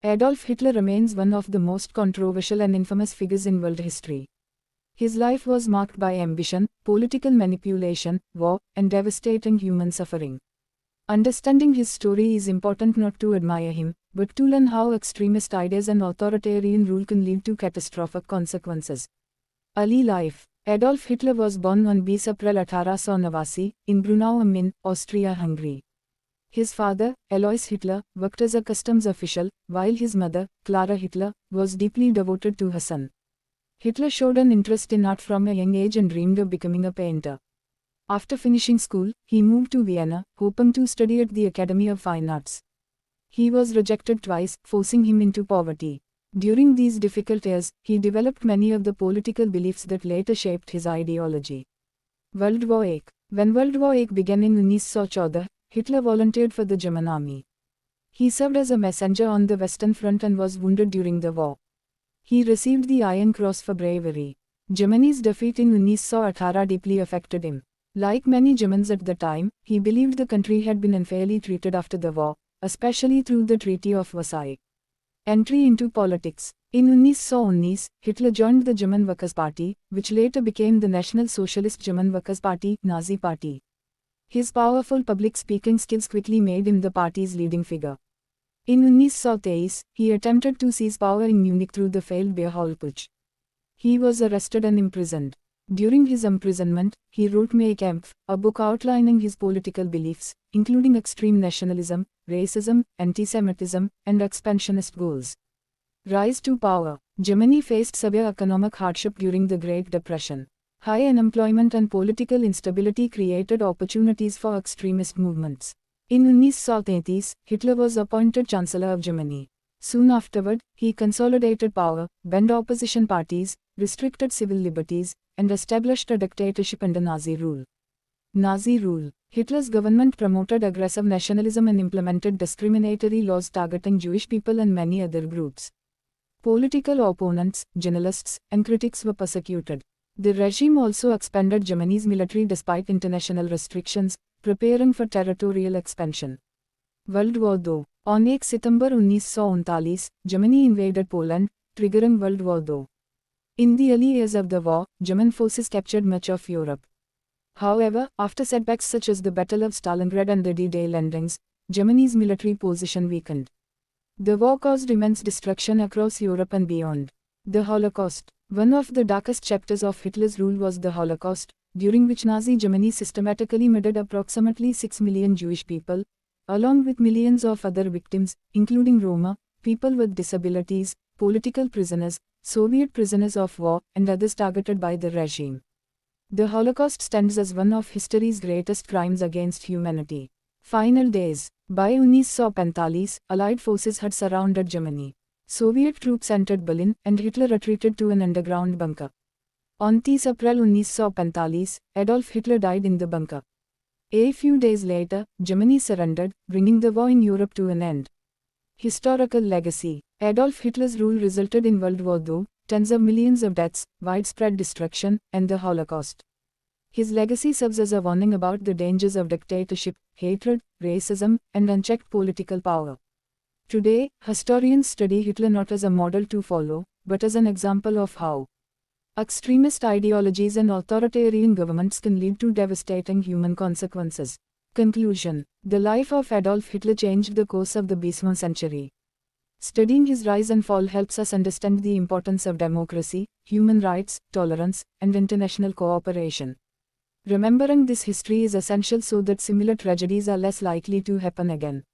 Adolf Hitler remains one of the most controversial and infamous figures in world history. His life was marked by ambition, political manipulation, war, and devastating human suffering. Understanding his story is important not to admire him, but to learn how extremist ideas and authoritarian rule can lead to catastrophic consequences. Early life. Adolf Hitler was born on 20 April 1889 in Brunau am Inn, Austria-Hungary. His father, Alois Hitler, worked as a customs official, while his mother, Clara Hitler, was deeply devoted to her son. Hitler showed an interest in art from a young age and dreamed of becoming a painter. After finishing school, he moved to Vienna, hoping to study at the Academy of Fine Arts. He was rejected twice, forcing him into poverty. During these difficult years, he developed many of the political beliefs that later shaped his ideology. World War I. When World War I began in 1914, Hitler volunteered for the German army. He served as a messenger on the Western Front and was wounded during the war. He received the Iron Cross for bravery. Germany's defeat in 1918 deeply affected him. Like many Germans at the time, he believed the country had been unfairly treated after the war, especially through the Treaty of Versailles. Entry into politics. In 1919, Hitler joined the German Workers' Party, which later became the National Socialist German Workers' Party, Nazi Party. His powerful public speaking skills quickly made him the party's leading figure. In 1923, he attempted to seize power in Munich through the failed beer hall putsch. He was arrested and imprisoned. During his imprisonment, he wrote Mein Kampf, a book outlining his political beliefs, including extreme nationalism, racism, anti-Semitism, and expansionist goals. Rise to power. Germany faced severe economic hardship during the Great Depression. High unemployment and political instability created opportunities for extremist movements. In 1930s, Hitler was appointed Chancellor of Germany. Soon afterward, he consolidated power, banned opposition parties, restricted civil liberties, and established a dictatorship under Nazi rule. Nazi rule. Hitler's government promoted aggressive nationalism and implemented discriminatory laws targeting Jewish people and many other groups. Political opponents, journalists, and critics were persecuted. The regime also expanded Germany's military despite international restrictions, preparing for territorial expansion. World War II. On 1 September 1939, Germany invaded Poland, triggering World War II. In the early years of the war, German forces captured much of Europe. However, after setbacks such as the Battle of Stalingrad and the D-Day landings, Germany's military position weakened. The war caused immense destruction across Europe and beyond. The Holocaust. One of the darkest chapters of Hitler's rule was the Holocaust, during which Nazi Germany systematically murdered approximately 6 million Jewish people, along with millions of other victims, including Roma, people with disabilities, political prisoners, Soviet prisoners of war, and others targeted by the regime. The Holocaust stands as one of history's greatest crimes against humanity. Final days. By 1945, Allied forces had surrounded Germany. Soviet troops entered Berlin, and Hitler retreated to an underground bunker. On 30 April 1945, Adolf Hitler died in the bunker. A few days later, Germany surrendered, bringing the war in Europe to an end. Historical legacy. Adolf Hitler's rule resulted in World War II, tens of millions of deaths, widespread destruction, and the Holocaust. His legacy serves as a warning about the dangers of dictatorship, hatred, racism, and unchecked political power. Today, historians study Hitler not as a model to follow, but as an example of how extremist ideologies and authoritarian governments can lead to devastating human consequences. Conclusion. The life of Adolf Hitler changed the course of the 20th century. Studying his rise and fall helps us understand the importance of democracy, human rights, tolerance, and international cooperation. Remembering this history is essential so that similar tragedies are less likely to happen again.